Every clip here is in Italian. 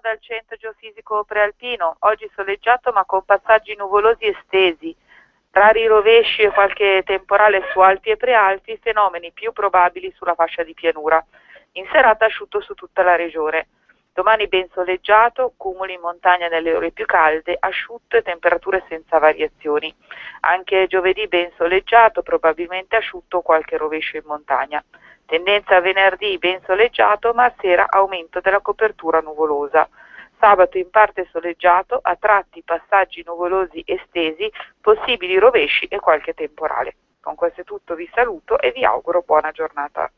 Dal centro geofisico prealpino, oggi soleggiato ma con passaggi nuvolosi estesi, rari rovesci e qualche temporale su Alpi e Prealpi, fenomeni più probabili sulla fascia di pianura. In serata asciutto su tutta la regione. Domani ben soleggiato, cumuli in montagna nelle ore più calde, asciutto e temperature senza variazioni. Anche giovedì ben soleggiato, probabilmente asciutto o qualche rovescio in montagna. Tendenza venerdì ben soleggiato, ma a sera aumento della copertura nuvolosa. Sabato in parte soleggiato, a tratti passaggi nuvolosi estesi, possibili rovesci e qualche temporale. Con questo è tutto, vi saluto e vi auguro buona giornata.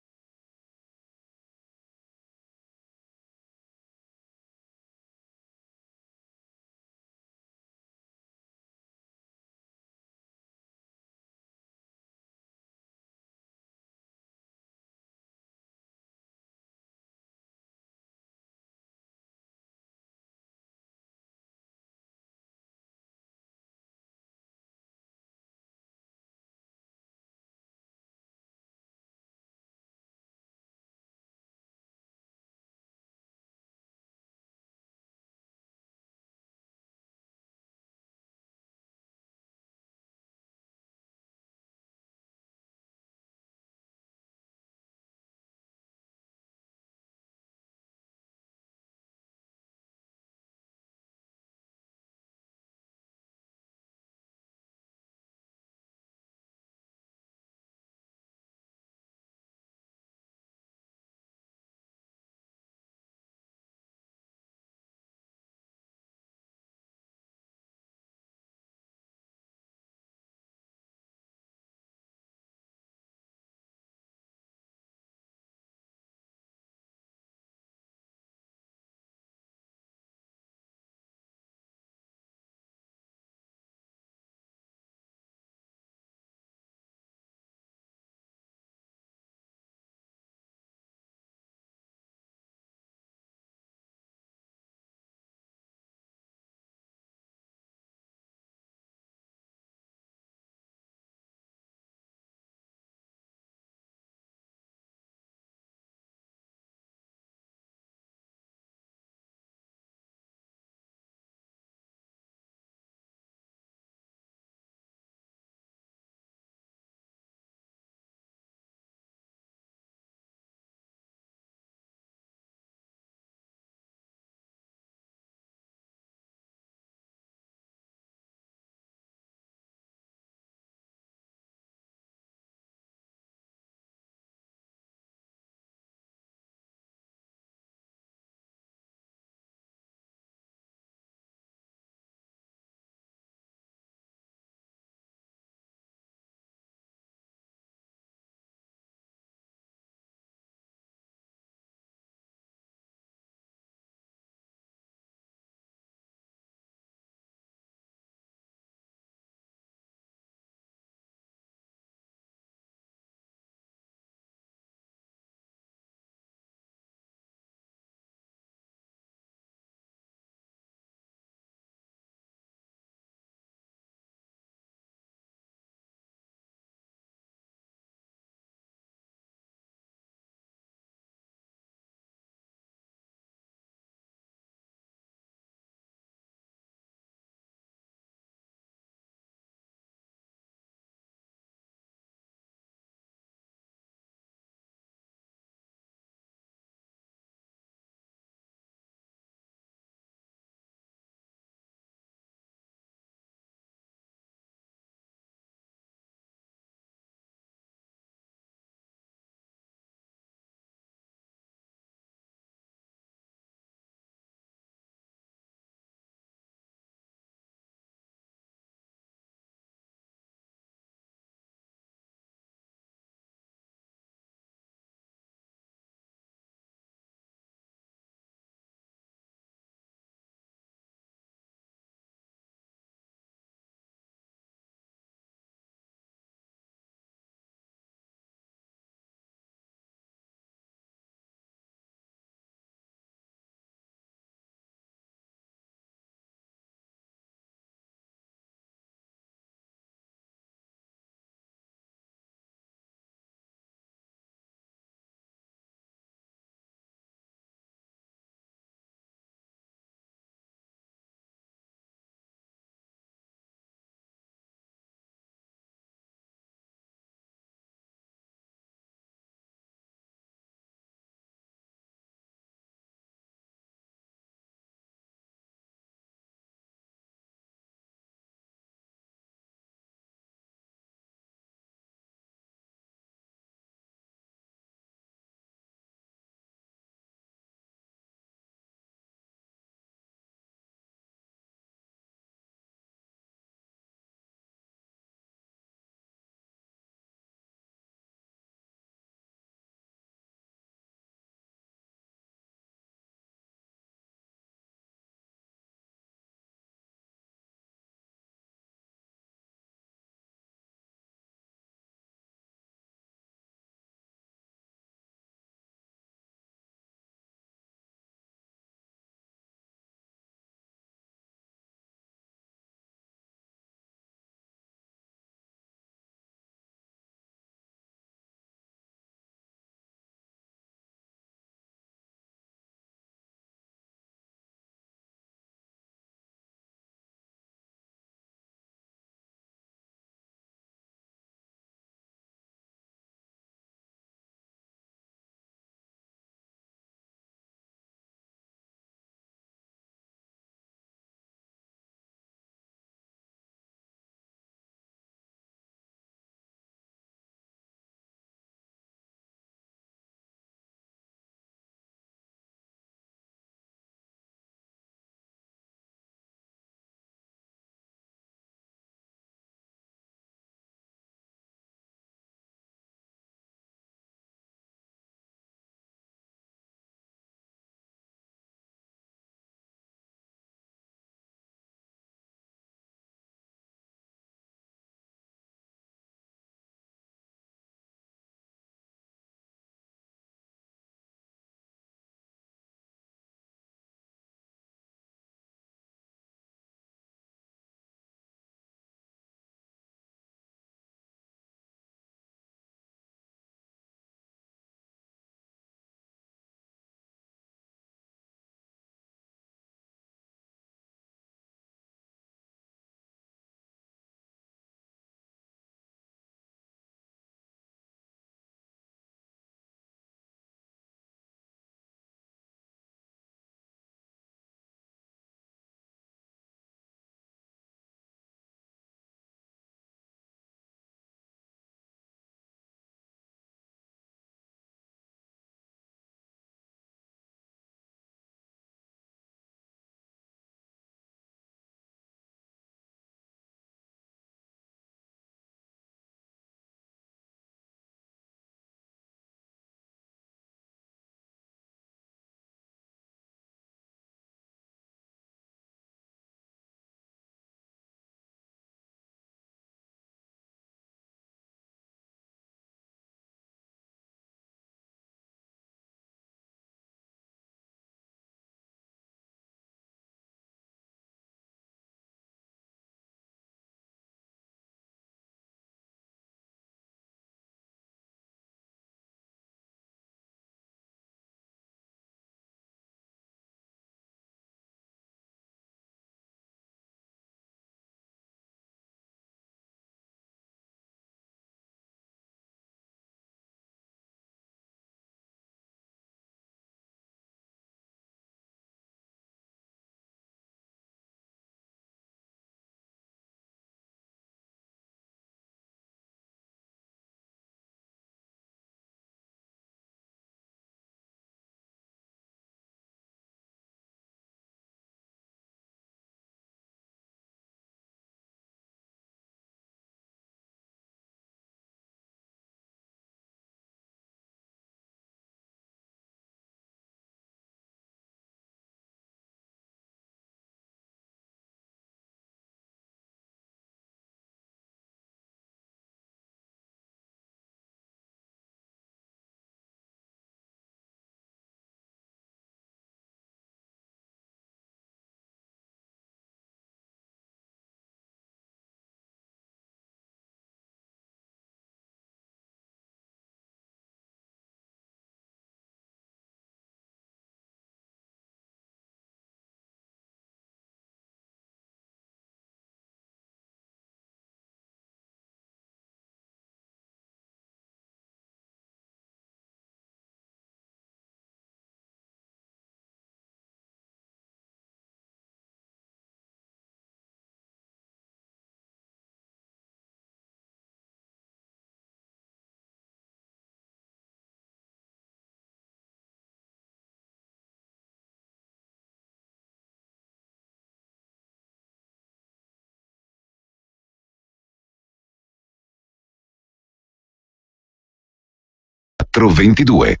422.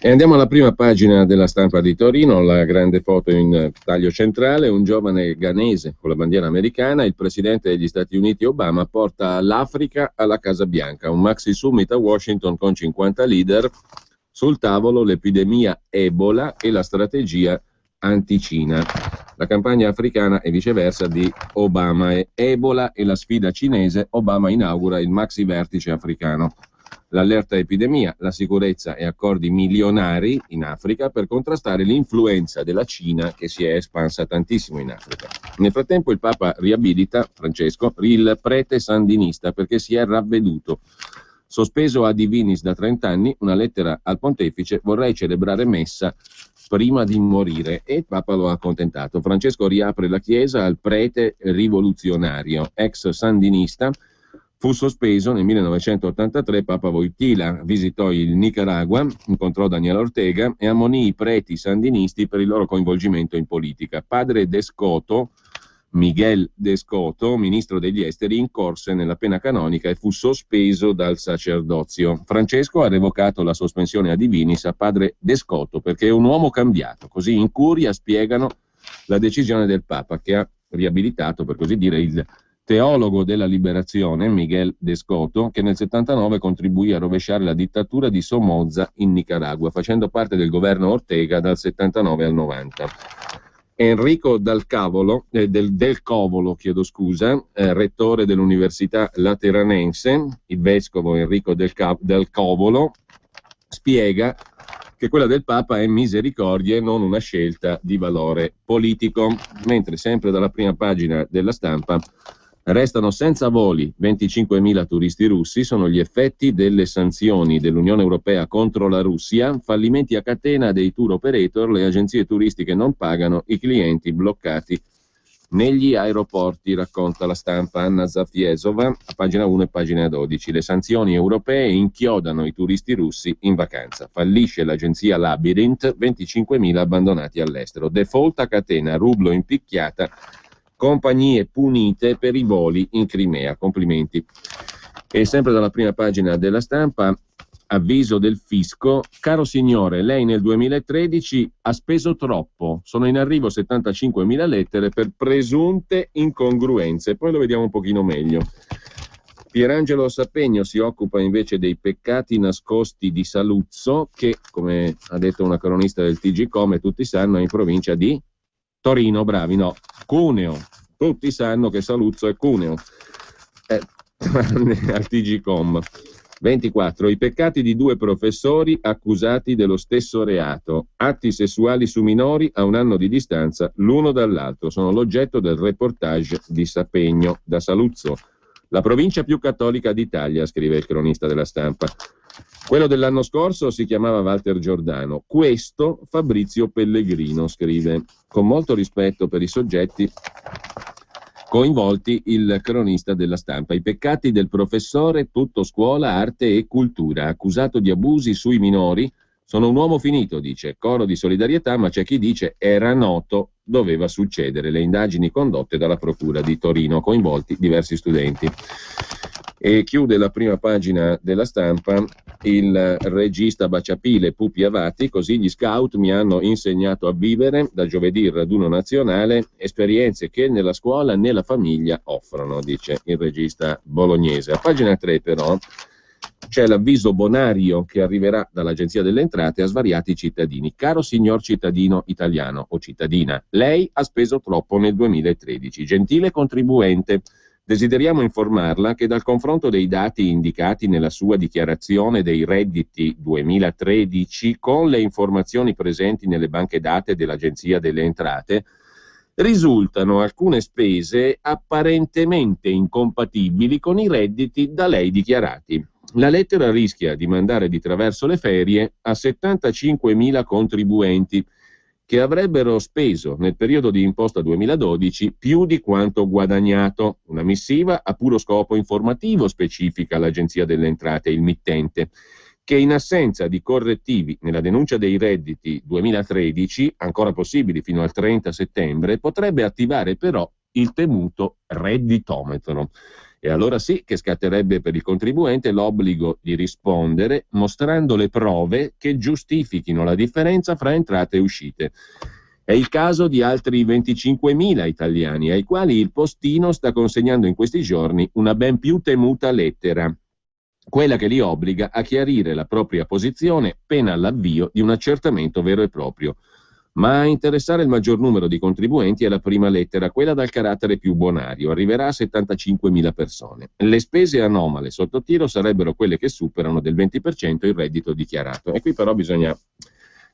E andiamo alla prima pagina della Stampa di Torino, la grande foto in taglio centrale, un giovane ghanese con la bandiera americana, il presidente degli Stati Uniti Obama porta l'Africa alla Casa Bianca, un maxi summit a Washington con 50 leader, sul tavolo l'epidemia Ebola e la strategia anti-Cina. La campagna africana e viceversa di Obama è Ebola e la sfida cinese, Obama inaugura il maxi vertice africano. L'allerta epidemia, la sicurezza e accordi milionari in Africa per contrastare l'influenza della Cina che si è espansa tantissimo in Africa. Nel frattempo il Papa riabilita, Francesco, il prete sandinista perché si è ravveduto. Sospeso a divinis da 30 anni, una lettera al pontefice, vorrei celebrare messa prima di morire, e il Papa lo ha accontentato. Francesco riapre la chiesa al prete rivoluzionario, ex sandinista. Fu sospeso nel 1983, Papa Wojtyla visitò il Nicaragua, incontrò Daniel Ortega e ammonì i preti sandinisti per il loro coinvolgimento in politica. Padre Descoto, Miguel Descoto, ministro degli esteri, incorse nella pena canonica e fu sospeso dal sacerdozio. Francesco ha revocato la sospensione a divinis a padre Descoto perché è un uomo cambiato. Così in curia spiegano la decisione del Papa, che ha riabilitato, per così dire, il teologo della liberazione, Miguel Descoto, che nel 79 contribuì a rovesciare la dittatura di Somoza in Nicaragua, facendo parte del governo Ortega dal 79 al 90. Enrico del Covolo, rettore dell'Università Lateranense, il vescovo Enrico del Covolo, spiega che quella del Papa è misericordia e non una scelta di valore politico, mentre sempre dalla prima pagina della Stampa restano senza voli 25.000 turisti russi, sono gli effetti delle sanzioni dell'Unione Europea contro la Russia, fallimenti a catena dei tour operator, le agenzie turistiche non pagano, i clienti bloccati negli aeroporti, racconta la Stampa. Anna Zafiesova, a pagina 1 e pagina 12. Le sanzioni europee inchiodano i turisti russi in vacanza. Fallisce l'agenzia Labyrinth, 25.000 abbandonati all'estero. Default a catena, rublo in picchiata, compagnie punite per i voli in Crimea. Complimenti. E sempre dalla prima pagina della Stampa, avviso del fisco: caro signore, lei nel 2013 ha speso troppo, sono in arrivo 75.000 lettere per presunte incongruenze. Poi lo vediamo un pochino meglio. Pierangelo Sapegno si occupa invece dei peccati nascosti di Saluzzo, che, come ha detto una cronista del TG Come, tutti sanno, è in provincia di Torino, bravi, no, Cuneo. Tutti sanno che Saluzzo è Cuneo. Al TG Com. 24. I peccati di due professori accusati dello stesso reato. Atti sessuali su minori a 1 anno di distanza l'uno dall'altro. Sono l'oggetto del reportage di Sapegno da Saluzzo. La provincia più cattolica d'Italia, scrive il cronista della Stampa. Quello dell'anno scorso si chiamava Walter Giordano, questo Fabrizio Pellegrino, scrive. Con molto rispetto per i soggetti coinvolti, il cronista della Stampa. I peccati del professore, tutto scuola, arte e cultura, accusato di abusi sui minori. Sono un uomo finito, dice. Coro di solidarietà, ma c'è chi dice era noto, doveva succedere. Le indagini condotte dalla Procura di Torino, coinvolti diversi studenti. E chiude la prima pagina della Stampa il regista Baciapile Pupi Avati: così gli scout mi hanno insegnato a vivere, da giovedì il raduno nazionale, esperienze che né la scuola né la famiglia offrono, dice il regista bolognese. A pagina 3 però c'è l'avviso bonario che arriverà dall'Agenzia delle Entrate a svariati cittadini. Caro signor cittadino italiano o cittadina, lei ha speso troppo nel 2013. Gentile contribuente, desideriamo informarla che dal confronto dei dati indicati nella sua dichiarazione dei redditi 2013 con le informazioni presenti nelle banche date dell'Agenzia delle Entrate, risultano alcune spese apparentemente incompatibili con i redditi da lei dichiarati. La lettera rischia di mandare di traverso le ferie a 75.000 contribuenti che avrebbero speso nel periodo di imposta 2012 più di quanto guadagnato. Una missiva a puro scopo informativo, specifica l'Agenzia delle Entrate, il mittente, che in assenza di correttivi nella denuncia dei redditi 2013, ancora possibili fino al 30 settembre, potrebbe attivare però il temuto redditometro. E allora sì che scatterebbe per il contribuente l'obbligo di rispondere mostrando le prove che giustifichino la differenza fra entrate e uscite. È il caso di altri 25.000 italiani ai quali il postino sta consegnando in questi giorni una ben più temuta lettera, quella che li obbliga a chiarire la propria posizione pena l'avvio di un accertamento vero e proprio. Ma a interessare il maggior numero di contribuenti è la prima lettera, quella dal carattere più bonario, arriverà a 75.000 persone. Le spese anomale sotto tiro sarebbero quelle che superano del 20% il reddito dichiarato. E qui però bisogna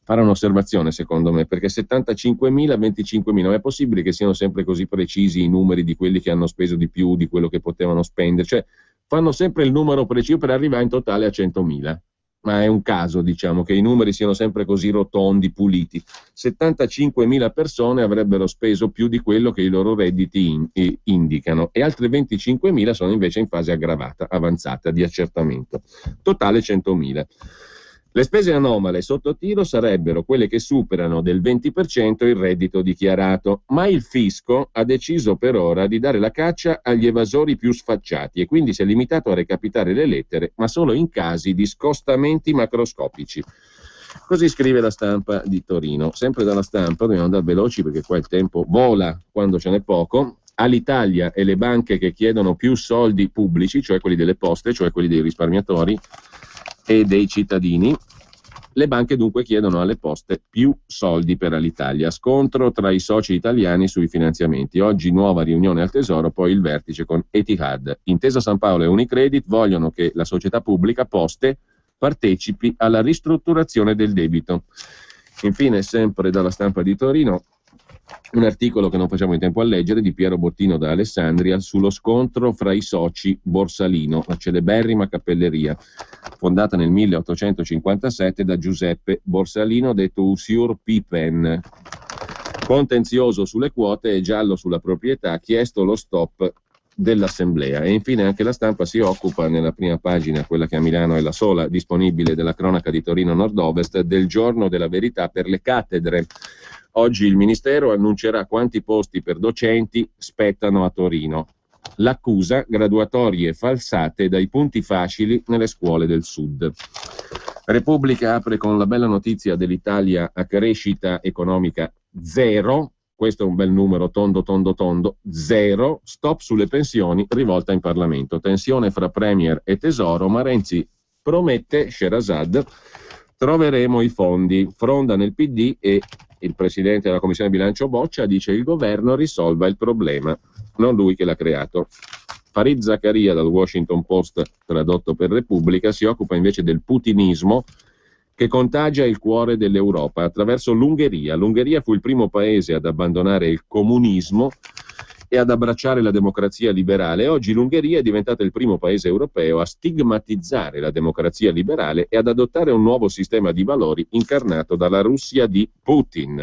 fare un'osservazione, secondo me, perché 75.000, 25.000, ma è possibile che siano sempre così precisi i numeri di quelli che hanno speso di più di quello che potevano spendere? Cioè, fanno sempre il numero preciso per arrivare in totale a 100.000. Ma è un caso, diciamo, che i numeri siano sempre così rotondi, puliti. 75.000 persone avrebbero speso più di quello che i loro redditi indicano e altre 25.000 sono invece in fase avanzata di accertamento. Totale 100.000. Le spese anomale sotto tiro sarebbero quelle che superano del 20% il reddito dichiarato, ma il fisco ha deciso per ora di dare la caccia agli evasori più sfacciati e quindi si è limitato a recapitare le lettere, ma solo in casi di scostamenti macroscopici. Così scrive la Stampa di Torino. Sempre dalla Stampa, dobbiamo andare veloci perché qua il tempo vola quando ce n'è poco. All'Italia e le banche che chiedono più soldi pubblici, cioè quelli delle poste, cioè quelli dei risparmiatori e dei cittadini. Le banche dunque chiedono alle poste più soldi per Alitalia. Scontro tra i soci italiani sui finanziamenti. Oggi nuova riunione al Tesoro, poi il vertice con Etihad. Intesa San Paolo e Unicredit vogliono che la società pubblica Poste partecipi alla ristrutturazione del debito. Infine, sempre dalla Stampa di Torino, un articolo che non facciamo in tempo a leggere di Piero Bottino da Alessandria sullo scontro fra i soci Borsalino, la celeberrima cappelleria, fondata nel 1857 da Giuseppe Borsalino, detto Usiur Pipen. Contenzioso sulle quote e giallo sulla proprietà, chiesto lo stop dell'assemblea. E infine anche la Stampa si occupa nella prima pagina, quella che a Milano è la sola disponibile della cronaca di Torino Nord-Ovest, del giorno della verità per le cattedre. Oggi il Ministero annuncerà quanti posti per docenti spettano a Torino. L'accusa: graduatorie falsate dai punti facili nelle scuole del Sud. Repubblica apre con la bella notizia dell'Italia a crescita economica zero. Questo è un bel numero, tondo, zero, stop sulle pensioni, rivolta in Parlamento. Tensione fra Premier e Tesoro, ma Renzi promette, Sherazad, troveremo i fondi. Fronda nel PD e il Presidente della Commissione Bilancio Boccia dice il governo risolva il problema, non lui che l'ha creato. Farid Zakaria dal Washington Post, tradotto per Repubblica, si occupa invece del putinismo che contagia il cuore dell'Europa attraverso l'Ungheria. L'Ungheria fu il primo paese ad abbandonare il comunismo e ad abbracciare la democrazia liberale. Oggi l'Ungheria è diventata il primo paese europeo a stigmatizzare la democrazia liberale e ad adottare un nuovo sistema di valori incarnato dalla Russia di Putin.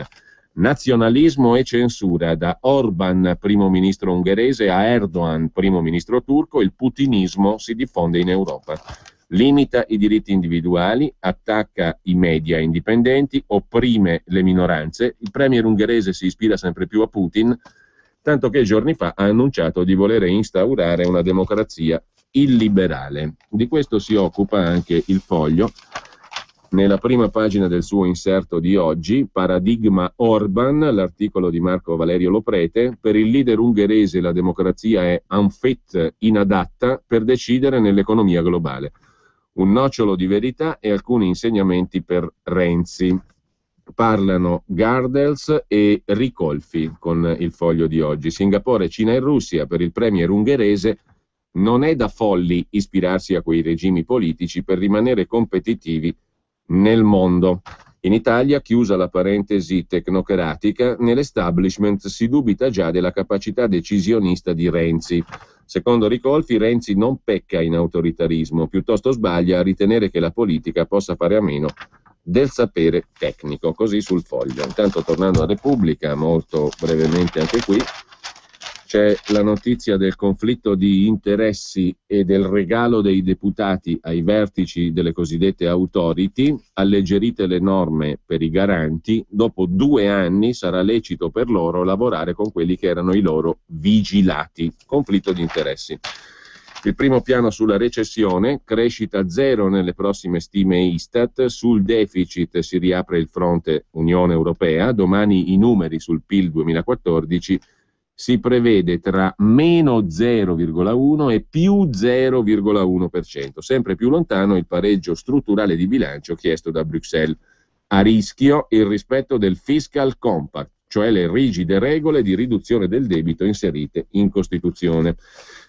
Nazionalismo e censura, da Orban, primo ministro ungherese, a Erdogan, primo ministro turco, il putinismo si diffonde in Europa. Limita i diritti individuali, attacca i media indipendenti, opprime le minoranze. Il premier ungherese si ispira sempre più a Putin, tanto che giorni fa ha annunciato di volere instaurare una democrazia illiberale. Di questo si occupa anche il Foglio. Nella prima pagina del suo inserto di oggi, Paradigma Orban, l'articolo di Marco Valerio Loprete, per il leader ungherese la democrazia è unfit, inadatta per decidere nell'economia globale. Un nocciolo di verità e alcuni insegnamenti per Renzi. Parlano Gardels e Ricolfi con il Foglio di oggi. Singapore, Cina e Russia, per il premier ungherese non è da folli ispirarsi a quei regimi politici per rimanere competitivi nel mondo. In Italia, chiusa la parentesi tecnocratica, nell'establishment si dubita già della capacità decisionista di Renzi. Secondo Ricolfi, Renzi non pecca in autoritarismo, piuttosto sbaglia a ritenere che la politica possa fare a meno del sapere tecnico. Così sul Foglio. Intanto, tornando a Repubblica, molto brevemente anche qui, C'è la notizia del conflitto di interessi e del regalo dei deputati ai vertici delle cosiddette authority. Alleggerite le norme per i garanti, dopo 2 anni sarà lecito per loro lavorare con quelli che erano i loro vigilati. Conflitto di interessi. Il primo piano sulla recessione, crescita zero nelle prossime stime Istat, sul deficit si riapre il fronte Unione Europea, domani i numeri sul PIL 2014 si prevede tra meno 0,1 e più 0,1%, sempre più lontano il pareggio strutturale di bilancio chiesto da Bruxelles. A rischio il rispetto del Fiscal Compact, cioè le rigide regole di riduzione del debito inserite in Costituzione.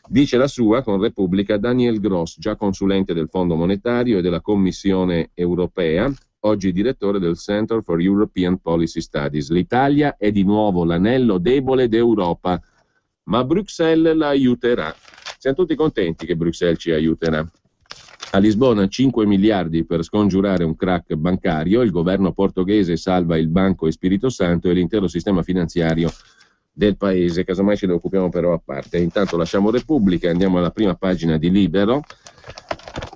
Dice la sua con Repubblica Daniel Gross, già consulente del Fondo Monetario e della Commissione Europea, oggi direttore del Center for European Policy Studies. L'Italia è di nuovo l'anello debole d'Europa, ma Bruxelles la aiuterà. Siamo tutti contenti che Bruxelles ci aiuterà. A Lisbona 5 miliardi per scongiurare un crack bancario, il governo portoghese salva il Banco e Spirito Santo e l'intero sistema finanziario del paese. Casomai ce ne occupiamo però a parte. Intanto lasciamo Repubblica, andiamo alla prima pagina di Libero.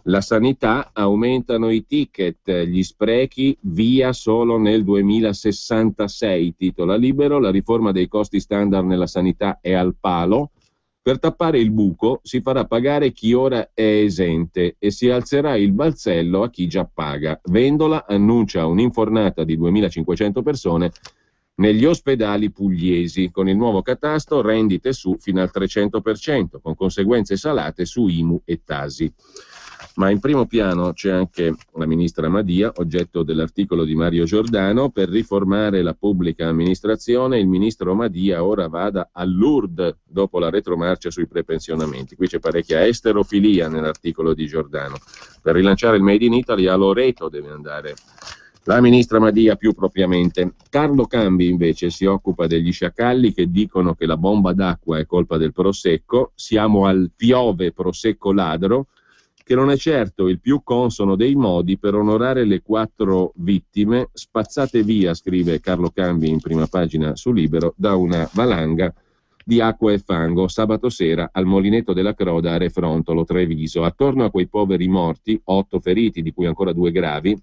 La sanità, aumentano i ticket, gli sprechi via solo nel 2066, titola Libero, la riforma dei costi standard nella sanità è al palo, per tappare il buco si farà pagare chi ora è esente e si alzerà il balzello a chi già paga. Vendola annuncia un'infornata di 2500 persone negli ospedali pugliesi, con il nuovo catasto rendite su fino al 300%, con conseguenze salate su IMU e Tasi. Ma in primo piano c'è anche la ministra Madia, oggetto dell'articolo di Mario Giordano. Per riformare la pubblica amministrazione il ministro Madia ora vada a Lourdes dopo la retromarcia sui prepensionamenti. Qui c'è parecchia esterofilia nell'articolo di Giordano. Per rilanciare il Made in Italy a Loreto deve andare la ministra Madia più propriamente. Carlo Cambi invece si occupa degli sciacalli che dicono che la bomba d'acqua è colpa del Prosecco. Siamo al piove Prosecco ladro, che non è certo il più consono dei modi per onorare le 4 vittime spazzate via, scrive Carlo Cambi in prima pagina su Libero, da una valanga di acqua e fango sabato sera al Molinetto della Croda a Refrontolo, Treviso. Attorno a quei poveri morti, 8 feriti, di cui ancora 2 gravi,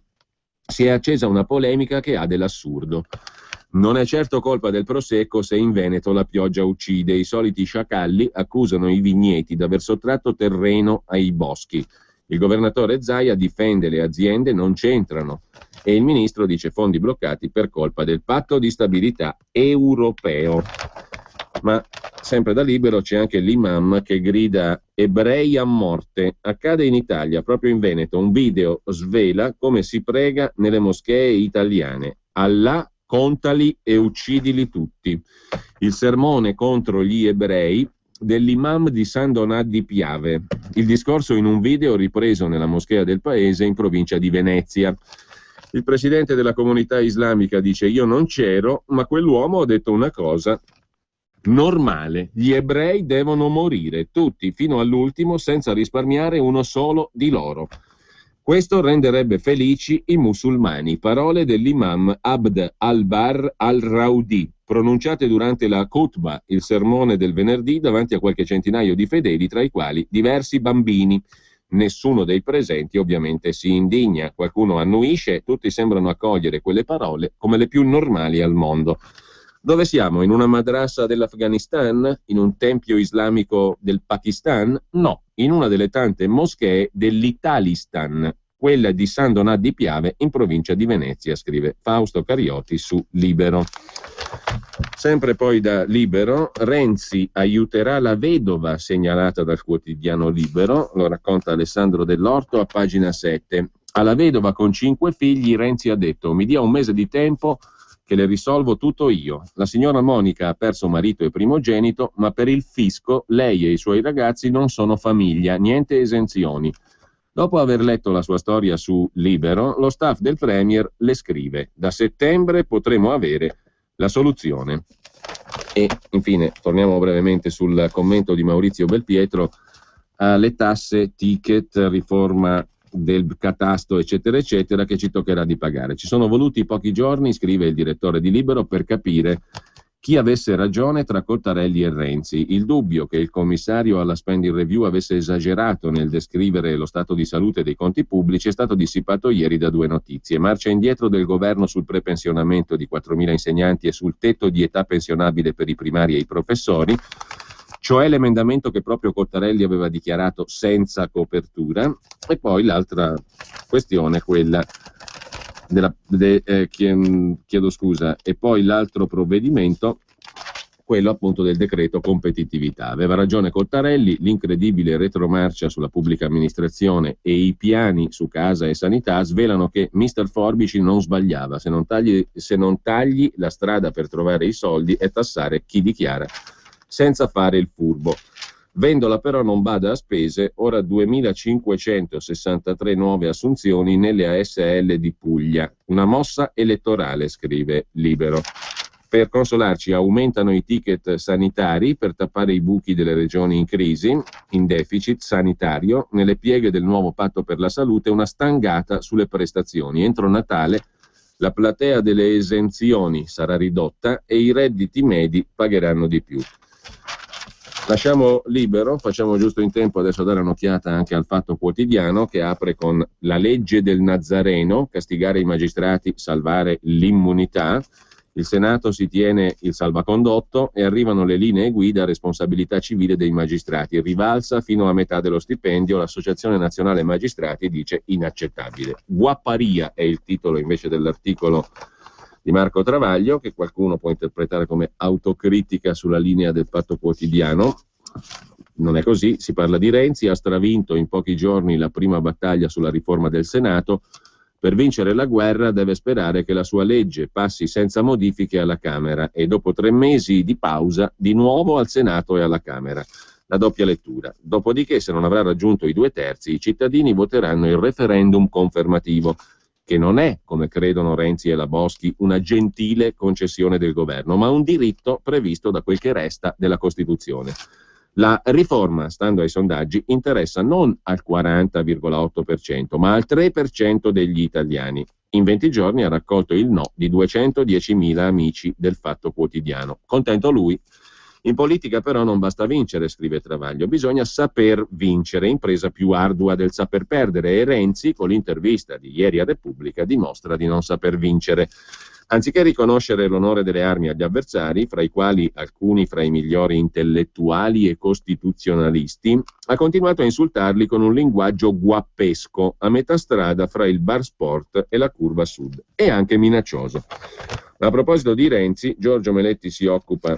si è accesa una polemica che ha dell'assurdo. Non è certo colpa del Prosecco se in Veneto la pioggia uccide. I soliti sciacalli accusano i vigneti di aver sottratto terreno ai boschi. Il governatore Zaia difende le aziende, non c'entrano. E il ministro dice fondi bloccati per colpa del patto di stabilità europeo. Ma sempre da Libero c'è anche l'imam che grida ebrei a morte. Accade in Italia, proprio in Veneto. Un video svela come si prega nelle moschee italiane. Allah, contali e uccidili tutti. Il sermone contro gli ebrei dell'imam di San Donà di Piave. Il discorso in un video ripreso nella moschea del paese in provincia di Venezia. Il presidente della comunità islamica dice io non c'ero, ma quell'uomo ha detto una cosa normale. Gli ebrei devono morire, tutti fino all'ultimo, senza risparmiare uno solo di loro. Questo renderebbe felici i musulmani. Parole dell'imam Abd al-Barr al-Raudi, pronunciate durante la khutbah, il sermone del venerdì, davanti a qualche centinaio di fedeli, tra i quali diversi bambini. Nessuno dei presenti ovviamente si indigna, qualcuno annuisce, tutti sembrano accogliere quelle parole come le più normali al mondo. Dove siamo? In una madrasa dell'Afghanistan? In un tempio islamico del Pakistan? No, in una delle tante moschee dell'Italistan, quella di San Donà di Piave in provincia di Venezia, scrive Fausto Carioti su Libero. Sempre poi da Libero, Renzi aiuterà la vedova, segnalata dal quotidiano Libero, lo racconta Alessandro Dell'Orto a pagina 7. Alla vedova con 5 figli Renzi ha detto mi dia un mese di tempo che le risolvo tutto io. La signora Monica ha perso marito e primogenito, ma per il fisco lei e i suoi ragazzi non sono famiglia, niente esenzioni. Dopo aver letto la sua storia su Libero, lo staff del Premier le scrive da settembre potremo avere la soluzione. E infine torniamo brevemente sul commento di Maurizio Belpietro alle tasse, ticket, riforma del catasto eccetera eccetera che ci toccherà di pagare. Ci sono voluti pochi giorni, scrive il direttore di Libero, per capire chi avesse ragione tra Cottarelli e Renzi. Il dubbio che il commissario alla spending review avesse esagerato nel descrivere lo stato di salute dei conti pubblici è stato dissipato ieri da due notizie. Marcia indietro del governo sul prepensionamento di 4.000 insegnanti e sul tetto di età pensionabile per i primari e i professori, cioè l'emendamento che proprio Cottarelli aveva dichiarato senza copertura. E poi l'altra questione, quella chiedo scusa, e poi l'altro provvedimento, quello appunto del decreto competitività. Aveva ragione Cottarelli, l'incredibile retromarcia sulla pubblica amministrazione e i piani su casa e sanità svelano che Mr. Forbici non sbagliava. Se non tagli, la strada per trovare i soldi è tassare chi dichiara senza fare il furbo. Vendola però non bada a spese, ora 2.563 nuove assunzioni nelle ASL di Puglia. Una mossa elettorale, scrive Libero. Per consolarci aumentano i ticket sanitari per tappare i buchi delle regioni in crisi, in deficit sanitario. Nelle pieghe del nuovo patto per la salute una stangata sulle prestazioni. Entro Natale la platea delle esenzioni sarà ridotta e i redditi medi pagheranno di più. Lasciamo Libero, facciamo giusto in tempo adesso a dare un'occhiata anche al Fatto Quotidiano, che apre con la legge del Nazareno, castigare i magistrati, salvare l'immunità. Il Senato si tiene il salvacondotto e arrivano le linee guida a responsabilità civile dei magistrati. Rivalsa fino a metà dello stipendio, l'Associazione Nazionale Magistrati dice inaccettabile. Guapparia è il titolo invece dell'articolo di Marco Travaglio, che qualcuno può interpretare come autocritica sulla linea del Fatto Quotidiano. Non è così, si parla di Renzi, ha stravinto in pochi giorni la prima battaglia sulla riforma del Senato. Per vincere la guerra deve sperare che la sua legge passi senza modifiche alla Camera e dopo 3 mesi di pausa di nuovo al Senato e alla Camera. La doppia lettura. Dopodiché, se non avrà raggiunto i 2/3, i cittadini voteranno il referendum confermativo, che non è, come credono Renzi e la Boschi, una gentile concessione del governo, ma un diritto previsto da quel che resta della Costituzione. La riforma, stando ai sondaggi, interessa non al 40,8%, ma al 3% degli italiani. In 20 giorni ha raccolto il no di 210.000 amici del Fatto Quotidiano. Contento lui. In politica però non basta vincere, scrive Travaglio, bisogna saper vincere, impresa più ardua del saper perdere, e Renzi, con l'intervista di ieri a Repubblica, dimostra di non saper vincere. Anziché riconoscere l'onore delle armi agli avversari, fra i quali alcuni fra i migliori intellettuali e costituzionalisti, ha continuato a insultarli con un linguaggio guappesco, a metà strada fra il bar sport e la curva sud, e anche minaccioso. A proposito di Renzi, Giorgio Meletti si occupa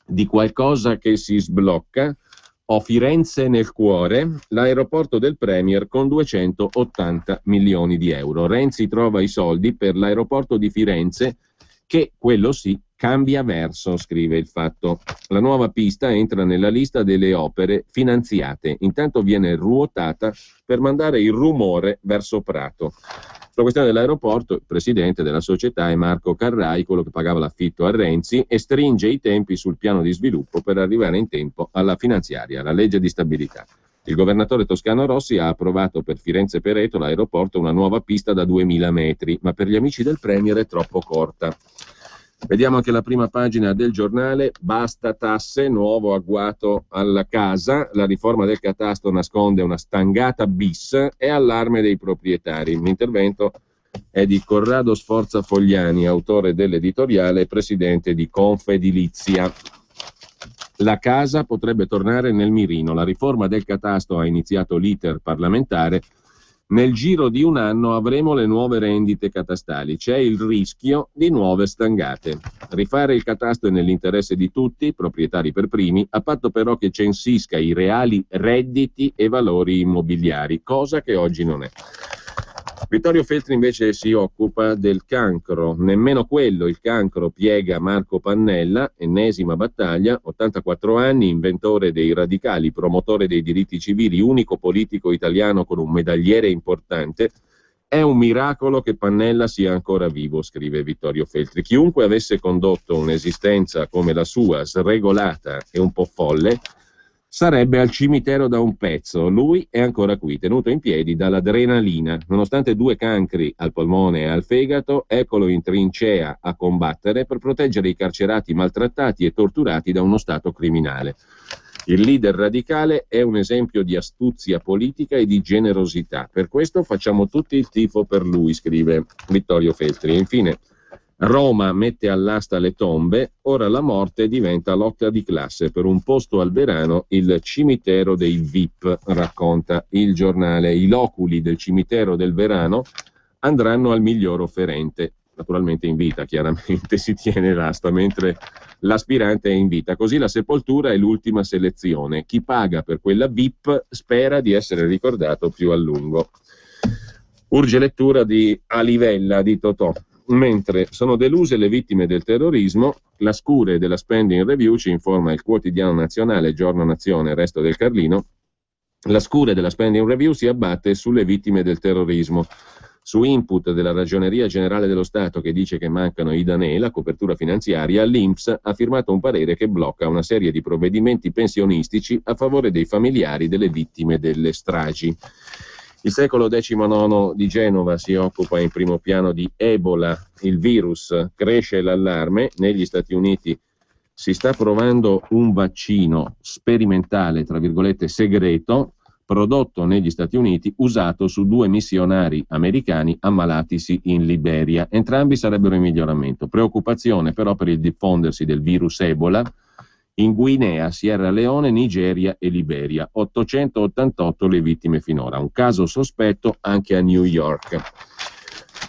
di qualcosa che si sblocca. Ho Firenze nel cuore, l'aeroporto del Premier con 280 milioni di euro. Renzi trova i soldi per l'aeroporto di Firenze che, quello sì, cambia verso, scrive il Fatto. La nuova pista entra nella lista delle opere finanziate, intanto viene ruotata per mandare il rumore verso Prato. Sulla questione dell'aeroporto, il presidente della società è Marco Carrai, quello che pagava l'affitto a Renzi, e stringe i tempi sul piano di sviluppo per arrivare in tempo alla finanziaria, alla legge di stabilità. Il governatore toscano Rossi ha approvato per Firenze-Pereto l'aeroporto una nuova pista da 2000 metri, ma per gli amici del Premier è troppo corta. Vediamo anche la prima pagina del giornale. Basta tasse, nuovo agguato alla casa, la riforma del catasto nasconde una stangata bis e allarme dei proprietari. L'intervento è di Corrado Sforza Fogliani, autore dell'editoriale e presidente di Confedilizia. La casa potrebbe tornare nel mirino. La riforma del catasto ha iniziato l'iter parlamentare. Nel giro di un anno avremo le nuove rendite catastali. C'è il rischio di nuove stangate. Rifare il catasto è nell'interesse di tutti, proprietari per primi, a patto però che censisca i reali redditi e valori immobiliari, cosa che oggi non è. Vittorio Feltri invece si occupa del cancro. Nemmeno quello, il cancro, piega Marco Pannella, ennesima battaglia, 84 anni, inventore dei radicali, promotore dei diritti civili, unico politico italiano con un medagliere importante. È un miracolo che Pannella sia ancora vivo, scrive Vittorio Feltri. Chiunque avesse condotto un'esistenza come la sua, sregolata e un po' folle, sarebbe al cimitero da un pezzo. Lui è ancora qui, tenuto in piedi dall'adrenalina. Nonostante 2 cancri al polmone e al fegato, eccolo in trincea a combattere per proteggere i carcerati maltrattati e torturati da uno Stato criminale. Il leader radicale è un esempio di astuzia politica e di generosità. Per questo facciamo tutti il tifo per lui, scrive Vittorio Feltri. E infine, Roma mette all'asta le tombe, ora la morte diventa lotta di classe. Per un posto al Verano, il cimitero dei VIP, racconta il giornale. I loculi del cimitero del Verano andranno al miglior offerente. Naturalmente in vita, chiaramente si tiene l'asta, mentre l'aspirante è in vita. Così la sepoltura è l'ultima selezione. Chi paga per quella VIP spera di essere ricordato più a lungo. Urge lettura di A Livella di Totò. Mentre sono deluse le vittime del terrorismo, la scure della Spending Review, ci informa il Quotidiano Nazionale, Giorno Nazione, Resto del Carlino, la scure della Spending Review si abbatte sulle vittime del terrorismo. Su input della Ragioneria Generale dello Stato, che dice che mancano i danè, la copertura finanziaria, l'INPS ha firmato un parere che blocca una serie di provvedimenti pensionistici a favore dei familiari delle vittime delle stragi. Il Secolo XIX di Genova si occupa in primo piano di Ebola, il virus, cresce l'allarme, negli Stati Uniti si sta provando un vaccino sperimentale, tra virgolette segreto, prodotto negli Stati Uniti, usato su 2 missionari americani ammalatisi in Liberia. Entrambi sarebbero in miglioramento. Preoccupazione però per il diffondersi del virus Ebola in Guinea, Sierra Leone, Nigeria e Liberia. 888 le vittime finora. Un caso sospetto anche a New York.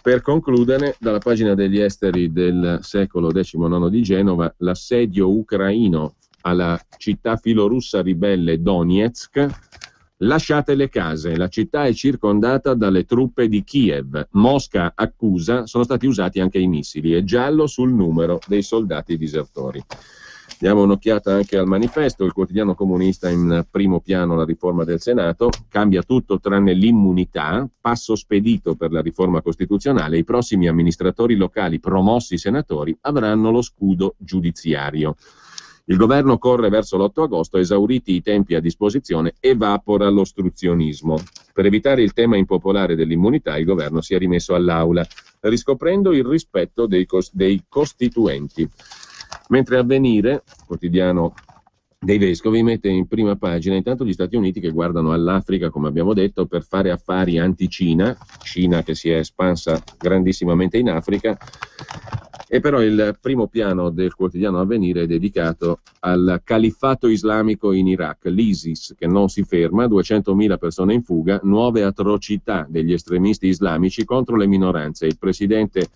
Per concludere, dalla pagina degli esteri del Secolo XIX di Genova, l'assedio ucraino alla città filorussa ribelle Donetsk. Lasciate le case, la città è circondata dalle truppe di Kiev. Mosca accusa, sono stati usati anche i missili. È giallo sul numero dei soldati disertori. Diamo un'occhiata anche al manifesto, il quotidiano comunista in primo piano, la riforma del Senato, cambia tutto tranne l'immunità, passo spedito per la riforma costituzionale, i prossimi amministratori locali promossi senatori avranno lo scudo giudiziario. Il governo corre verso l'8 agosto, esauriti i tempi a disposizione, evapora l'ostruzionismo. Per evitare il tema impopolare dell'immunità, il governo si è rimesso all'aula, riscoprendo il rispetto dei costituenti. Mentre Avvenire, quotidiano dei vescovi, mette in prima pagina intanto gli Stati Uniti che guardano all'Africa, come abbiamo detto, per fare affari anti-Cina, Cina che si è espansa grandissimamente in Africa, e però il primo piano del quotidiano Avvenire è dedicato al califfato islamico in Iraq, l'ISIS che non si ferma, 200.000 persone in fuga, nuove atrocità degli estremisti islamici contro le minoranze. Il presidente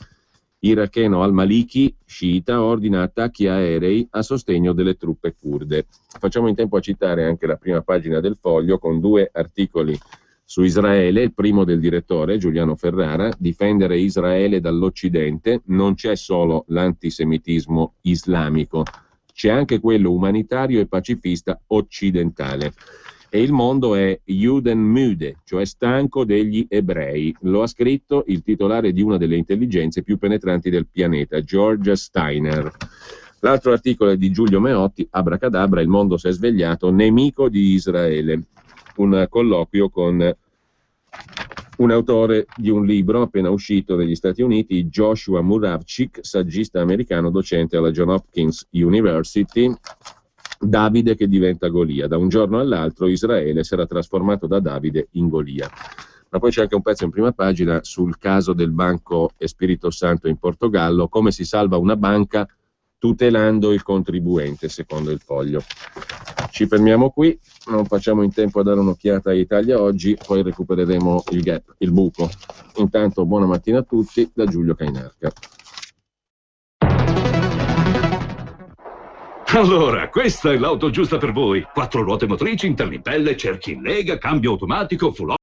iracheno al-Maliki, sciita, ordina attacchi aerei a sostegno delle truppe kurde. Facciamo in tempo a citare anche la prima pagina del Foglio con 2 articoli su Israele, il primo del direttore Giuliano Ferrara, difendere Israele dall'Occidente, non c'è solo l'antisemitismo islamico, c'è anche quello umanitario e pacifista occidentale. E il mondo è Judenmüde, cioè stanco degli ebrei. Lo ha scritto il titolare di una delle intelligenze più penetranti del pianeta, George Steiner. L'altro articolo è di Giulio Meotti, Abracadabra, il mondo si è svegliato, nemico di Israele. Un colloquio con un autore di un libro appena uscito negli Stati Uniti, Joshua Muravchik, saggista americano, docente alla Johns Hopkins University. Davide che diventa Golia. Da un giorno all'altro Israele sarà trasformato da Davide in Golia. Ma poi c'è anche un pezzo in prima pagina sul caso del Banco Espirito Santo in Portogallo, come si salva una banca tutelando il contribuente, secondo il Foglio. Ci fermiamo qui, non facciamo in tempo a dare un'occhiata a Italia Oggi, poi recupereremo il gap, il buco. Intanto buona mattina a tutti da Giulio Cainarca. Allora, questa è l'auto giusta per voi. 4 ruote motrici, interlimpelle, cerchi in lega, cambio automatico, full